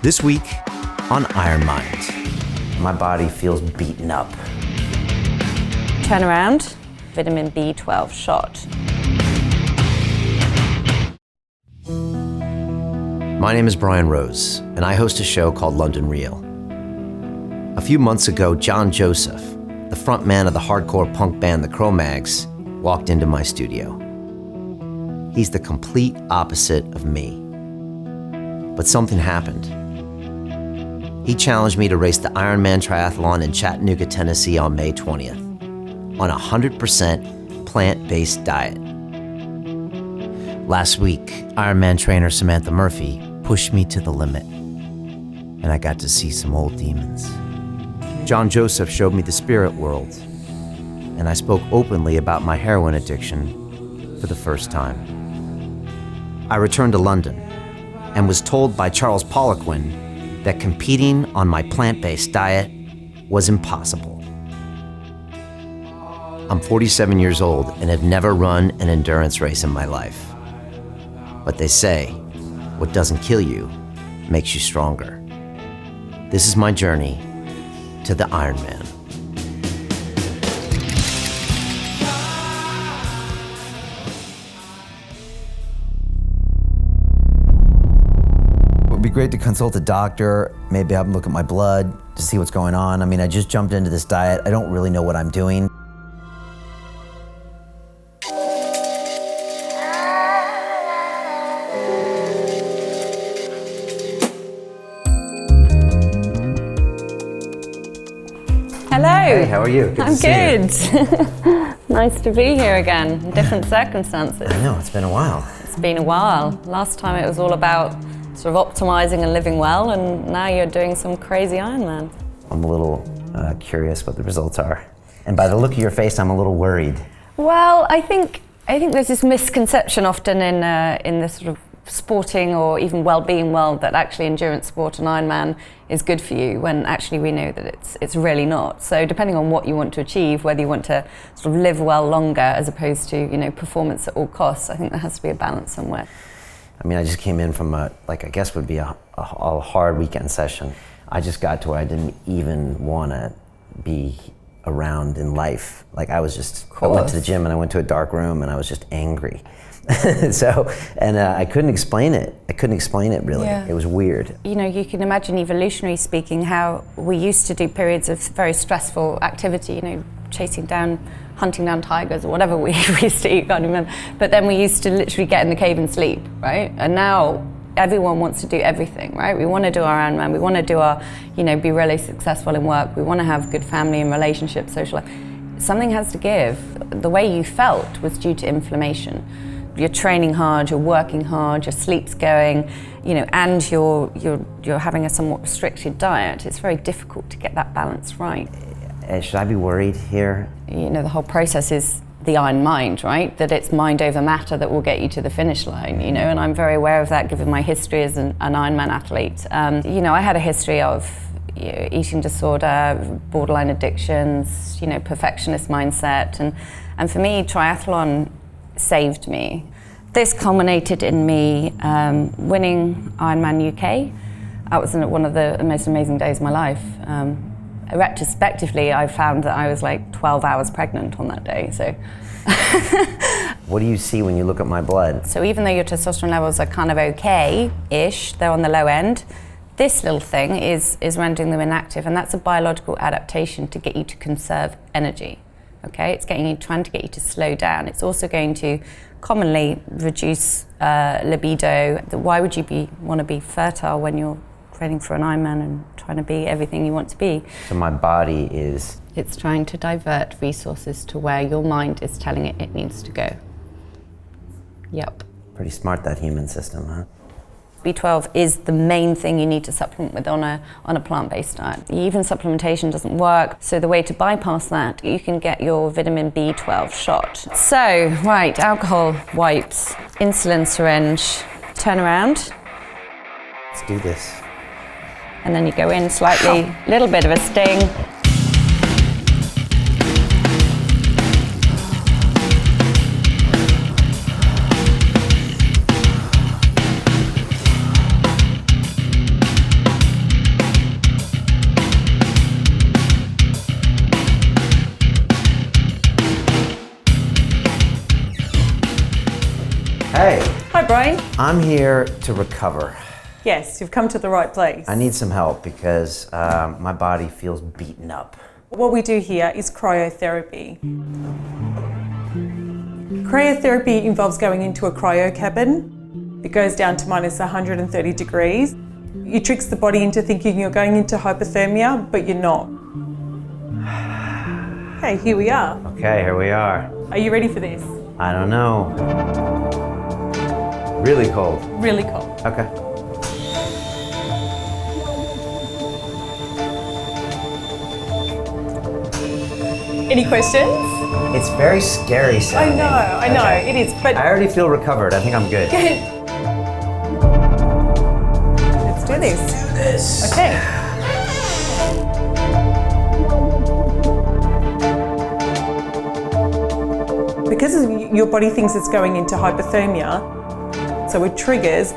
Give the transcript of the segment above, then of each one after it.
This week on Ironmind. My body feels beaten up. Turn around, vitamin B12 shot. My name is Brian Rose, and I host a show called London Real. A few months ago, John Joseph, the frontman of the hardcore punk band The Cro-Mags, walked into my studio. He's the complete opposite of me. But something happened. He challenged me to race the Ironman triathlon in Chattanooga, Tennessee on May 20th on a 100% plant-based diet. Last week, Ironman trainer Samantha Murphy pushed me to the limit, and I got to see some old demons. John Joseph showed me the spirit world, and I spoke openly about my heroin addiction for the first time. I returned to London and was told by Charles Poliquin that competing on my plant-based diet was impossible. I'm 47 years old and have never run an endurance race in my life. But they say, what doesn't kill you makes you stronger. This is my journey to the Ironman. It would be great to consult a doctor, maybe have them look at my blood to see what's going on. I mean, I just jumped into this diet. I don't really know what I'm doing. Hello. Hey, how are you? Good I'm to see good. Nice to be here again, in different circumstances. I know, it's been a while. It's been a while. Last time it was all about sort of optimizing and living well, and now you're doing some crazy Ironman. I'm a little curious what the results are. And by the look of your face, I'm a little worried. Well, I think there's this misconception often in the sort of sporting or even well-being world that actually endurance sport and Ironman is good for you, when actually we know that it's really not. So depending on what you want to achieve, whether you want to sort of live well longer as opposed to, you know, performance at all costs, I think there has to be a balance somewhere. I mean, I just came in from I guess would be a hard weekend session. I just got to where I didn't even want to be around in life. Like I was just, I went to the gym and I went to a dark room and I was just angry. I couldn't explain it. I couldn't explain it really. Yeah. It was weird. You know, you can imagine, evolutionary speaking, how we used to do periods of very stressful activity, you know, hunting down tigers or whatever we used to eat, can't remember. But then we used to literally get in the cave and sleep, right? And now everyone wants to do everything, right? We want to do our Ironman, we want to do our, you know, be really successful in work, we want to have good family and relationships, social life. Something has to give. The way you felt was due to inflammation. You're training hard, you're working hard, your sleep's going, you know, and you're having a somewhat restricted diet. It's very difficult to get that balance right. Should I be worried here? You know, the whole process is the Ironmind, right? That it's mind over matter that will get you to the finish line, you know, and I'm very aware of that given my history as an Ironman athlete. You know, I had a history of eating disorder, borderline addictions, you know, perfectionist mindset, and for me, triathlon saved me. This culminated in me winning Ironman UK. That was one of the most amazing days of my life. Retrospectively, I found that I was like 12 hours pregnant on that day. So, what do you see when you look at my blood? So even though your testosterone levels are kind of okay-ish, they're on the low end, this little thing is rendering them inactive, and that's a biological adaptation to get you to conserve energy. Okay, it's trying to get you to slow down. It's also going to commonly reduce libido. Why would you want to be fertile when you're training for an Ironman and trying to be everything you want to be? So my body is... It's trying to divert resources to where your mind is telling it needs to go. Yep. Pretty smart, that human system, huh? B12 is the main thing you need to supplement with on a plant-based diet. Even supplementation doesn't work, so the way to bypass that, you can get your vitamin B12 shot. So, right, alcohol wipes, insulin syringe, turn around. Let's do this. And then you go in slightly, little bit of a sting. Brian? I'm here to recover. Yes, you've come to the right place. I need some help because my body feels beaten up. What we do here is cryotherapy. Cryotherapy involves going into a cryo cabin. It goes down to minus 130 degrees. It tricks the body into thinking you're going into hypothermia, but you're not. Okay, here we are. Okay, here we are. Are you ready for this? I don't know. Really cold. Really cold. Okay. Any questions? It's very scary sounding. I know, Okay. it is, but I already feel recovered. I think I'm good. let's do this. This. Okay. Because your body thinks it's going into hypothermia, so it triggers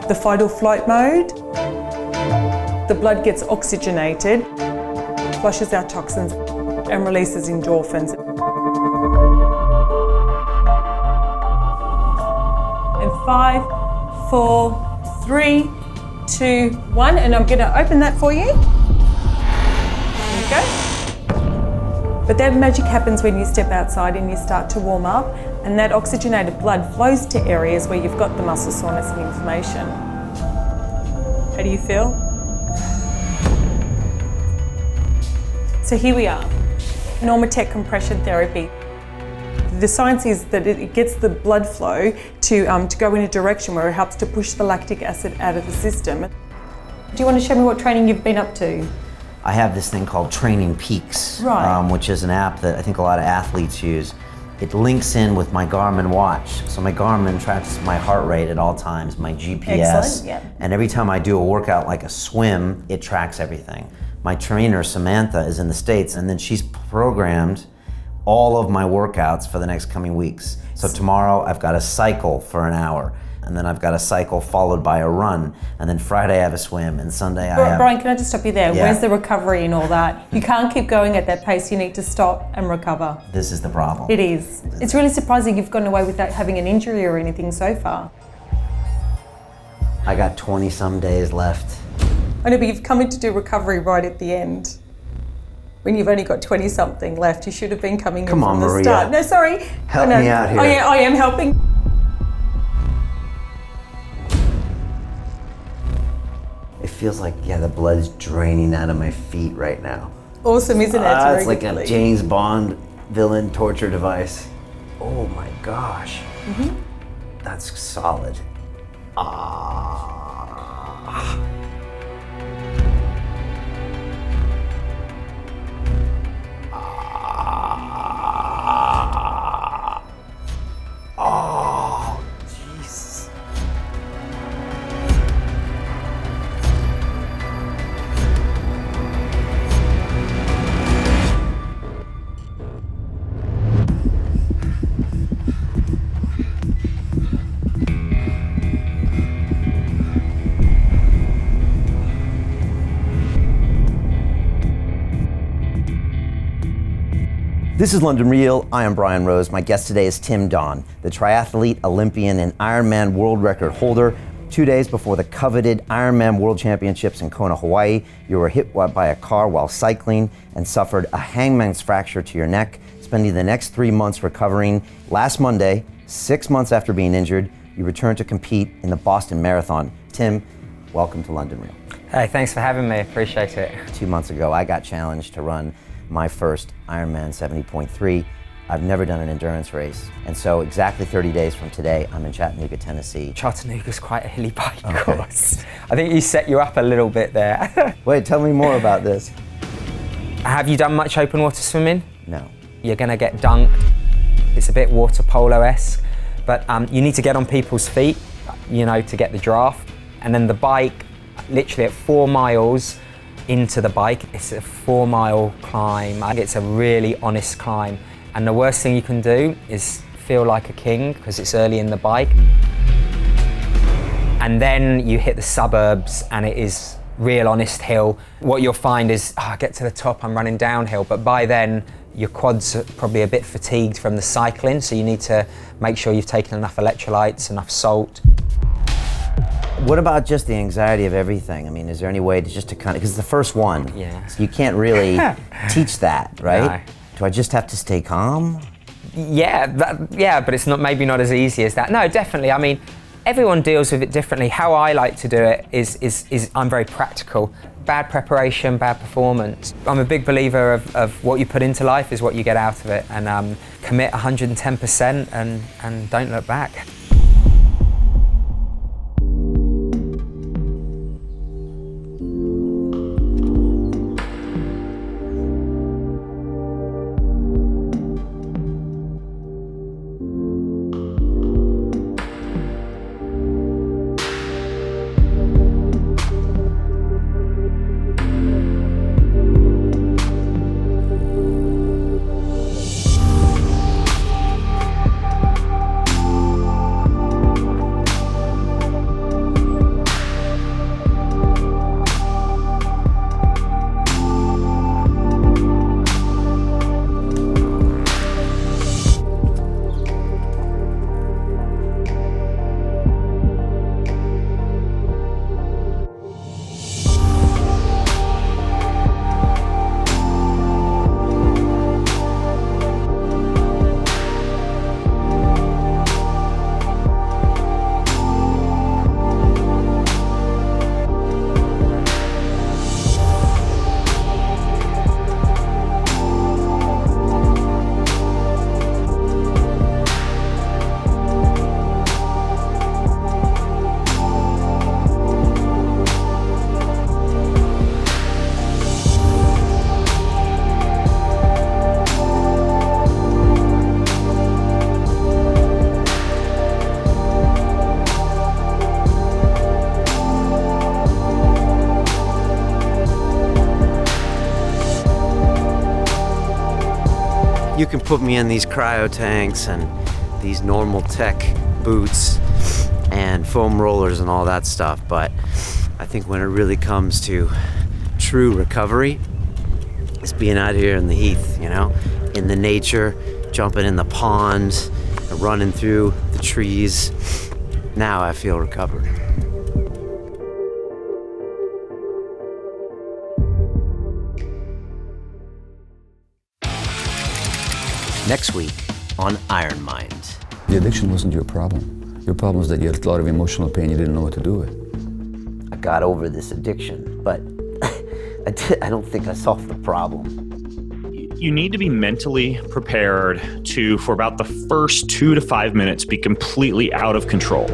the fight or flight mode. The blood gets oxygenated, flushes out toxins, and releases endorphins. And 5, 4, 3, 2, 1, and I'm going to open that for you. There you go. But that magic happens when you step outside and you start to warm up, and that oxygenated blood flows to areas where you've got the muscle soreness and inflammation. How do you feel? So here we are, Normatec compression therapy. The science is that it gets the blood flow to go in a direction where it helps to push the lactic acid out of the system. Do you want to show me what training you've been up to? I have this thing called Training Peaks, Right. which is an app that I think a lot of athletes use. It links in with my Garmin watch. So my Garmin tracks my heart rate at all times, my GPS. Excellent, yeah. And every time I do a workout like a swim, it tracks everything. My trainer, Samantha, is in the States, and then she's programmed all of my workouts for the next coming weeks. So tomorrow I've got a cycle for an hour, and then I've got a cycle followed by a run, and then Friday I have a swim, and Sunday I have... Brian, can I just stop you there? Yeah. Where's the recovery and all that? You can't keep going at that pace. You need to stop and recover. This is the problem. It is. It's really surprising you've gotten away without having an injury or anything so far. I got 20-some days left. I know, but you've come in to do recovery right at the end. When you've only got 20-something left, you should have been coming in Come on, from the Maria. start. No, sorry. Help no. me out here. Oh, yeah, I am helping. It feels like, the blood's draining out of my feet right now. Awesome, isn't it? It's like a James Bond villain torture device. Oh my gosh. That's solid. Oh, Jesus. This is London Real. I am Brian Rose. My guest today is Tim Don, the triathlete, Olympian, and Ironman world record holder. 2 days before the coveted Ironman World Championships in Kona, Hawaii, you were hit by a car while cycling and suffered a hangman's fracture to your neck, spending the next 3 months recovering. Last Monday, 6 months after being injured, you returned to compete in the Boston Marathon. Tim, welcome to London Real. Hey, thanks for having me. Appreciate it. 2 months ago, I got challenged to run my first Ironman 70.3. I've never done an endurance race. And so exactly 30 days from today, I'm in Chattanooga, Tennessee. Chattanooga's quite a hilly bike course. I think you set you up a little bit there. Wait, tell me more about this. Have you done much open water swimming? No. You're gonna get dunked. It's a bit water polo-esque, but you need to get on people's feet, to get the draft. And then the bike, literally at 4 miles into the bike, it's a 4-mile climb. I think it's a really honest climb. And the worst thing you can do is feel like a king because it's early in the bike. And then you hit the suburbs and it is real honest hill. What you'll find is, I get to the top, I'm running downhill, but by then your quads are probably a bit fatigued from the cycling, so you need to make sure you've taken enough electrolytes, enough salt. What about just the anxiety of everything? I mean, is there any way to just to kind of, because it's the first one, Yeah. so you can't really teach that, right? No. Do I just have to stay calm? Yeah, but it's not maybe not as easy as that. No, definitely. I mean, everyone deals with it differently. How I like to do it is I'm very practical. Bad preparation, bad performance. I'm a big believer of what you put into life is what you get out of it, and commit 110% and don't look back. You can put me in these cryo tanks and these normal tech boots and foam rollers and all that stuff, but I think when it really comes to true recovery, it's being out here in the heath, you know, in the nature, jumping in the pond, running through the trees. Now I feel recovered. Next week on Ironmind. The addiction wasn't your problem. Your problem was that you had a lot of emotional pain, you didn't know what to do with. I got over this addiction, but I don't think I solved the problem. You need to be mentally prepared to, for about the first 2 to 5 minutes, be completely out of control.